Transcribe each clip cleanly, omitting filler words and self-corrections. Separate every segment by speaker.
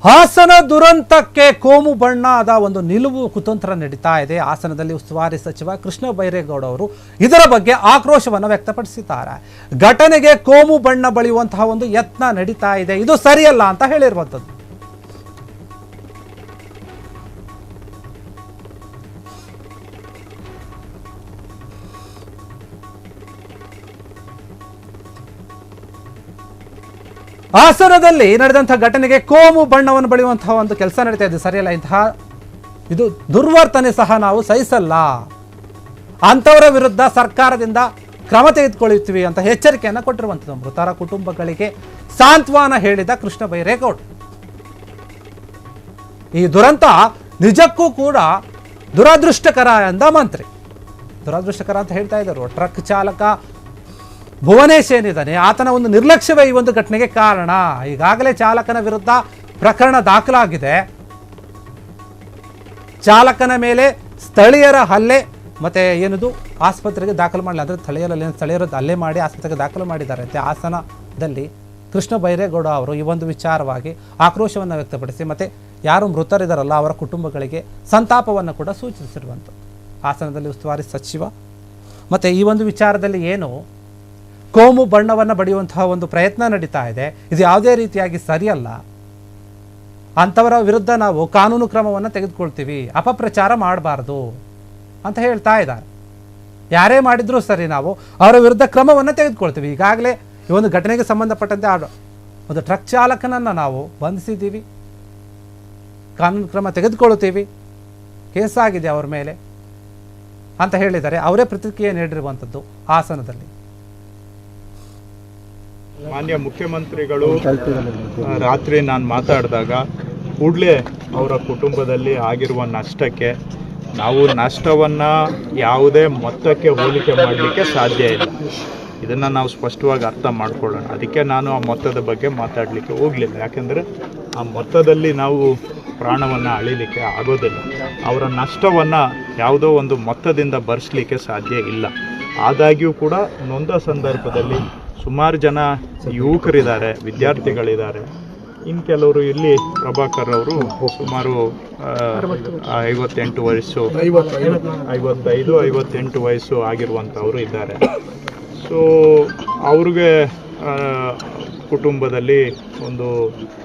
Speaker 1: ಹಾಸನ ದುರಂತಕ್ಕೆ ಕೋಮು ಬಣ್ಣದ ಒಂದು ನಿಲುವು ಕುತಂತ್ರ ನಡೀತಾ ಇದೆ. ಹಾಸನದಲ್ಲಿ ಉಸ್ತುವಾರಿ ಸಚಿವ ಕೃಷ್ಣ ಬೈರೇಗೌಡ ಅವರು ಇದರ ಬಗ್ಗೆ ಆಕ್ರೋಶವನ್ನು ವ್ಯಕ್ತಪಡಿಸಿದ್ದಾರೆ. ಘಟನೆಗೆ ಕೋಮು ಬಣ್ಣ ಬಳಿಯುವಂತಹ ಒಂದು ಯತ್ನ ನಡೀತಾ ಇದೆ, ಇದು ಸರಿಯಲ್ಲ ಅಂತ ಹೇಳಿರುವಂಥದ್ದು. ಹಾಸನದಲ್ಲಿ ನಡೆದಂತಹ ಘಟನೆಗೆ ಕೋಮು ಬಣ್ಣವನ್ನು ಬಳಿಯುವಂತಹ ಒಂದು ಕೆಲಸ ನಡೀತಾ ಇದೆ, ಸರಿಯಲ್ಲ. ಇದು ದುರ್ವರ್ತನೆ ಸಹ ನಾವು ಸಹಿಸಲ್ಲ, ಅಂಥವರ ವಿರುದ್ಧ ಸರ್ಕಾರದಿಂದ ಕ್ರಮ ತೆಗೆದುಕೊಳ್ಳುತ್ತೀವಿ ಅಂತ ಎಚ್ಚರಿಕೆಯನ್ನು ಕೊಟ್ಟಿರುವಂಥದ್ದು. ಮೃತರ ಕುಟುಂಬಗಳಿಗೆ ಸಾಂತ್ವನ ಹೇಳಿದ ಕೃಷ್ಣ ಬೈರೇಗೌಡ. ಈ ದುರಂತ ನಿಜಕ್ಕೂ ಕೂಡ ದುರದೃಷ್ಟಕರ ಎಂದ ಮಂತ್ರಿ. ದುರದೃಷ್ಟಕರ ಅಂತ ಹೇಳ್ತಾ ಇದ್ದರು. ಟ್ರಕ್ ಚಾಲಕ ಭುವನೇಶ್ ಏನಿದ್ದಾನೆ, ಆತನ ಒಂದು ನಿರ್ಲಕ್ಷ್ಯವೇ ಈ ಒಂದು ಘಟನೆಗೆ ಕಾರಣ. ಈಗಾಗಲೇ ಚಾಲಕನ ವಿರುದ್ಧ ಪ್ರಕರಣ ದಾಖಲಾಗಿದೆ. ಚಾಲಕನ ಮೇಲೆ ಸ್ಥಳೀಯರ ಹಲ್ಲೆ ಮತ್ತೆ ಏನದು ಆಸ್ಪತ್ರೆಗೆ ದಾಖಲು ಮಾಡಲಿ, ಅಂದರೆ ಸ್ಥಳೀಯರು ಹಲ್ಲೆ ಮಾಡಿ ಆಸ್ಪತ್ರೆಗೆ ದಾಖಲು ಮಾಡಿದ್ದಾರೆ ಅಂತ ಹಾಸನದಲ್ಲಿ ಕೃಷ್ಣ ಬೈರೇಗೌಡ ಅವರು ಈ ಒಂದು ವಿಚಾರವಾಗಿ ಆಕ್ರೋಶವನ್ನು ವ್ಯಕ್ತಪಡಿಸಿ ಮತ್ತೆ ಯಾರು ಮೃತರಿದ್ದಾರಲ್ಲ ಅವರ ಕುಟುಂಬಗಳಿಗೆ ಸಂತಾಪವನ್ನು ಕೂಡ ಸೂಚಿಸಿರುವಂಥದ್ದು. ಹಾಸನದಲ್ಲಿ ಉಸ್ತುವಾರಿ ಸಚಿವ ಮತ್ತೆ ಈ ಒಂದು ವಿಚಾರದಲ್ಲಿ ಏನು ಕೋಮು ಬಣ್ಣವನ್ನು ಬಡಿಯುವಂತಹ ಒಂದು ಪ್ರಯತ್ನ ನಡೀತಾ ಇದೆ, ಇದು ಯಾವುದೇ ರೀತಿಯಾಗಿ ಸರಿಯಲ್ಲ. ಅಂಥವರ ವಿರುದ್ಧ ನಾವು ಕಾನೂನು ಕ್ರಮವನ್ನು ತೆಗೆದುಕೊಳ್ತೀವಿ, ಅಪಪ್ರಚಾರ ಮಾಡಬಾರ್ದು ಅಂತ ಹೇಳ್ತಾ ಇದ್ದಾರೆ. ಯಾರೇ ಮಾಡಿದ್ರೂ ಸರಿ, ನಾವು ಅವರ ವಿರುದ್ಧ ಕ್ರಮವನ್ನು ತೆಗೆದುಕೊಳ್ತೀವಿ. ಈಗಾಗಲೇ ಈ ಒಂದು ಘಟನೆಗೆ ಸಂಬಂಧಪಟ್ಟಂತೆ ಒಂದು ಟ್ರಕ್ ಚಾಲಕನನ್ನು ನಾವು ಬಂಧಿಸಿದ್ದೀವಿ, ಕಾನೂನು ಕ್ರಮ ತೆಗೆದುಕೊಳ್ಳುತ್ತೀವಿ, ಕೇಸಾಗಿದೆ ಅವ್ರ ಮೇಲೆ ಅಂತ ಹೇಳಿದ್ದಾರೆ. ಅವರೇ ಪ್ರತಿಕ್ರಿಯೆ ನೀಡಿರುವಂಥದ್ದು ಹಾಸನದಲ್ಲಿ.
Speaker 2: ಮಾನ್ಯ ಮುಖ್ಯಮಂತ್ರಿಗಳು ರಾತ್ರಿ ನಾನು ಮಾತಾಡಿದಾಗ ಕೂಡಲೇ ಅವರ ಕುಟುಂಬದಲ್ಲಿ ಆಗಿರುವ ನಷ್ಟಕ್ಕೆ ನಾವು ನಷ್ಟವನ್ನು ಯಾವುದೇ ಮೊತ್ತಕ್ಕೆ ಹೋಲಿಕೆ ಮಾಡಲಿಕ್ಕೆ ಸಾಧ್ಯ ಇಲ್ಲ. ಇದನ್ನು ನಾವು ಸ್ಪಷ್ಟವಾಗಿ ಅರ್ಥ ಮಾಡ್ಕೊಳ್ಳೋಣ. ಅದಕ್ಕೆ ನಾನು ಆ ಮೊತ್ತದ ಬಗ್ಗೆ ಮಾತಾಡಲಿಕ್ಕೆ ಹೋಗಲಿಲ್ಲ. ಯಾಕೆಂದರೆ ಆ ಮೊತ್ತದಲ್ಲಿ ನಾವು ಪ್ರಾಣವನ್ನು ಅಳಿಲಿಕ್ಕೆ ಆಗೋದಿಲ್ಲ. ಅವರ ನಷ್ಟವನ್ನು ಯಾವುದೋ ಒಂದು ಮೊತ್ತದಿಂದ ಭರಿಸಲಿಕ್ಕೆ ಸಾಧ್ಯ ಇಲ್ಲ. ಆದಾಗ್ಯೂ ಕೂಡ ನೊಂದ ಸಂದರ್ಭದಲ್ಲಿ ಸುಮಾರು ಜನ ಯುವಕರಿದ್ದಾರೆ, ವಿದ್ಯಾರ್ಥಿಗಳಿದ್ದಾರೆ. ಇನ್ನು ಕೆಲವರು ಇಲ್ಲಿ ಪ್ರಭಾಕರ್ ಅವರು ಸುಮಾರು 58 ವಯಸ್ಸು, 55-58 ವಯಸ್ಸು ಆಗಿರುವಂಥವರು ಇದ್ದಾರೆ. ಸೊ ಅವ್ರಿಗೆ ಕುಟುಂಬದಲ್ಲಿ ಒಂದು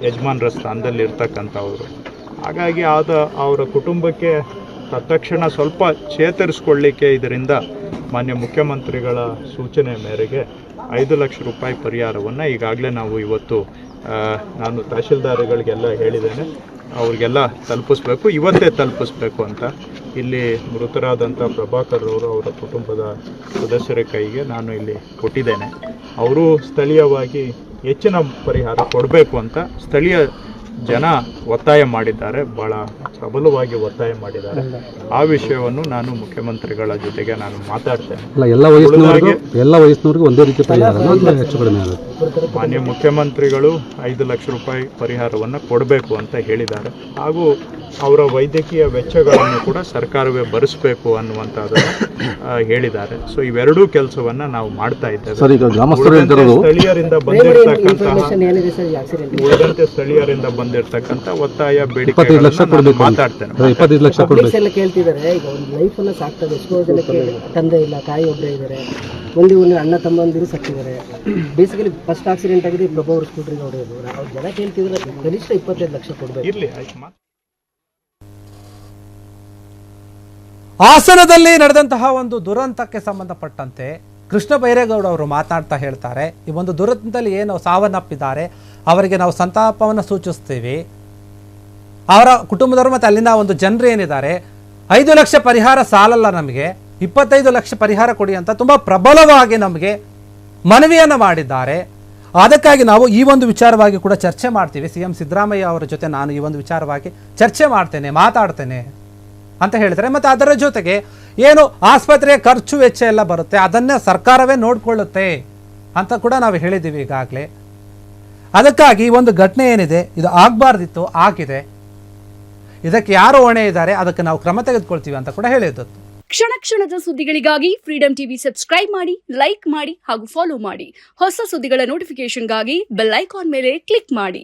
Speaker 2: ಯಜಮಾನರ ಸ್ಥಾನದಲ್ಲಿ ಇರ್ತಕ್ಕಂಥವ್ರು. ಹಾಗಾಗಿ ಅವರ ಕುಟುಂಬಕ್ಕೆ ತತ್ಕ್ಷಣ ಸ್ವಲ್ಪ ಚೇತರಿಸ್ಕೊಳ್ಳಿಕ್ಕೆ ಇದರಿಂದ ಮಾನ್ಯ ಮುಖ್ಯಮಂತ್ರಿಗಳ ಸೂಚನೆ ಮೇರೆಗೆ 5 ಲಕ್ಷ ರೂಪಾಯಿ ಪರಿಹಾರವನ್ನು ಈಗಾಗಲೇ ನಾವು ಇವತ್ತು ನಾನು ತಹಶೀಲ್ದಾರ್ಗಳಿಗೆಲ್ಲ ಹೇಳಿದ್ದೇನೆ, ಅವ್ರಿಗೆಲ್ಲ ತಲುಪಿಸ್ಬೇಕು, ಇವತ್ತೇ ತಲುಪಿಸ್ಬೇಕು ಅಂತ. ಇಲ್ಲಿ ಮೃತರಾದಂಥ ಪ್ರಭಾಕರ್ ಅವರು ಅವರ ಕುಟುಂಬದ ಸದಸ್ಯರ ಕೈಗೆ ನಾನು ಇಲ್ಲಿ ಕೊಟ್ಟಿದ್ದೇನೆ. ಅವರು ಸ್ಥಳೀಯವಾಗಿ ಹೆಚ್ಚಿನ ಪರಿಹಾರ ಕೊಡಬೇಕು ಅಂತ ಸ್ಥಳೀಯ ಜನ ಒತ್ತಾಯ ಮಾಡಿದ್ದಾರೆ, ಭಾಳ ಪ್ರಬಲವಾಗಿ ಒತ್ತಾಯ ಮಾಡಿದ್ದಾರೆ. ಆ ವಿಷಯವನ್ನು ನಾನು ಮುಖ್ಯಮಂತ್ರಿಗಳ ಜೊತೆಗೆ ನಾನು ಮಾತಾಡ್ತೇನೆ.
Speaker 3: ಎಲ್ಲ ವಯಸ್ಸಿನವರಿಗೂ ಒಂದೇ ರೀತಿ
Speaker 2: ಮಾನ್ಯ ಮುಖ್ಯಮಂತ್ರಿಗಳು 5 ಲಕ್ಷ ರೂಪಾಯಿ ಪರಿಹಾರವನ್ನು ಕೊಡಬೇಕು ಅಂತ ಹೇಳಿದ್ದಾರೆ. ಹಾಗೂ ಅವರ ವೈದ್ಯಕೀಯ ವೆಚ್ಚಗಳನ್ನು ಕೂಡ ಸರ್ಕಾರವೇ ಭರಿಸಬೇಕು ಅನ್ನುವಂಥದ್ದನ್ನು ಹೇಳಿದ್ದಾರೆ. ಸೊ ಇವೆರಡೂ ಕೆಲಸವನ್ನು ನಾವು ಮಾಡ್ತಾ ಇದ್ದೇವೆ. ಸ್ಥಳೀಯರಿಂದ ಬಂದಿರತಕ್ಕಂಥ ಒತ್ತಾಯ ಬೇಡಿಕೆ ಮಾತಾಡ್ತೇನೆ.
Speaker 4: 25 ಲಕ್ಷ ಕೇಳ್ತಿದ್ದಾರೆ. ಈಗ ಒಂದು ಲೈಫ್ ಅನ್ನ ಸಾಕ್ತದೆ. ಎಷ್ಟೋ ಜನಕ್ಕೆ ತಂದೆ ಇಲ್ಲ, ತಾಯಿ ಒಬ್ಬರೇ ಇದ್ದಾರೆ, ಒಂದು ಅಣ್ಣ ತಮ್ಮಂದಿರು ಸತ್ತಿದ್ದಾರೆ. ಬೇಸಿಕಲಿ ಫಸ್ಟ್ ಆಕ್ಸಿಡೆಂಟ್ ಆಗಿದೆ ಪ್ರಭು ಅವರು ಸ್ಕೂಟ್ರಿಗೆ ಹೊಡೆಯೋದು. ಅವ್ರು ಜನ ಕೇಳ್ತಿದ್ರೆ ಕನಿಷ್ಠ 25 ಲಕ್ಷ ಕೊಡಬೇಕು.
Speaker 2: ಇರಲಿ.
Speaker 1: ಹಾಸನದಲ್ಲಿ ನಡೆದಂತಹ ಒಂದು ದುರಂತಕ್ಕೆ ಸಂಬಂಧಪಟ್ಟಂತೆ ಕೃಷ್ಣ ಬೈರೇಗೌಡ ಅವರು ಮಾತನಾಡ್ತಾ ಹೇಳ್ತಾರೆ, ಈ ಒಂದು ದುರಂತದಲ್ಲಿ ಏನು ಸಾವನ್ನಪ್ಪಿದ್ದಾರೆ ಅವರಿಗೆ ನಾವು ಸಂತಾಪವನ್ನು ಸೂಚಿಸ್ತೀವಿ. ಅವರ ಕುಟುಂಬದವರು ಮತ್ತು ಅಲ್ಲಿನ ಒಂದು ಜನರು ಏನಿದ್ದಾರೆ, 5 ಲಕ್ಷ ಪರಿಹಾರ ಸಾಲಲ್ಲ, ನಮಗೆ 25 ಲಕ್ಷ ಪರಿಹಾರ ಕೊಡಿ ಅಂತ ತುಂಬ ಪ್ರಬಲವಾಗಿ ನಮಗೆ ಮನವಿಯನ್ನು ಮಾಡಿದ್ದಾರೆ. ಅದಕ್ಕಾಗಿ ನಾವು ಈ ಒಂದು ವಿಚಾರವಾಗಿ ಕೂಡ ಚರ್ಚೆ ಮಾಡ್ತೀವಿ. CM ಸಿದ್ದರಾಮಯ್ಯ ಅವರ ಜೊತೆ ನಾನು ಈ ಒಂದು ವಿಚಾರವಾಗಿ ಚರ್ಚೆ ಮಾಡ್ತೇನೆ, ಮಾತಾಡ್ತೇನೆ ಅಂತ ಹೇಳ್ತಾರೆ. ಮತ್ತು ಅದರ ಜೊತೆಗೆ ಏನು ಆಸ್ಪತ್ರೆಯ ಖರ್ಚು ವೆಚ್ಚ ಎಲ್ಲ ಬರುತ್ತೆ ಅದನ್ನೇ ಸರ್ಕಾರವೇ ನೋಡಿಕೊಳ್ಳುತ್ತೆ ಅಂತ ಕೂಡ ನಾವು ಹೇಳಿದ್ದೀವಿ ಈಗಾಗಲೇ. ಅದಕ್ಕಾಗಿ ಈ ಒಂದು ಘಟನೆ ಏನಿದೆ ಇದು ಆಗಬಾರ್ದಿತ್ತು, ಆಗಿದೆ. ಇದಕ್ಕೆ ಯಾರು ಹೊಣೆ ಇದ್ದಾರೆ ಅದಕ್ಕೆ ನಾವು ಕ್ರಮ ತೆಗೆದುಕೊಳ್ತೀವಿ ಅಂತ ಕೂಡ ಹೇಳಿದ್ದು.
Speaker 5: ಕ್ಷಣ ಕ್ಷಣದ ಸುದ್ದಿಗಳಿಗಾಗಿ ಫ್ರೀಡಂ ಟಿವಿ ಸಬ್ಸ್ಕ್ರೈಬ್ ಮಾಡಿ, ಲೈಕ್ ಮಾಡಿ ಹಾಗೂ ಫಾಲೋ ಮಾಡಿ. ಹೊಸ ಸುದ್ದಿಗಳ ನೋಟಿಫಿಕೇಶನ್ಗಾಗಿ ಬೆಲ್ ಐಕಾನ್ ಮೇಲೆ ಕ್ಲಿಕ್ ಮಾಡಿ.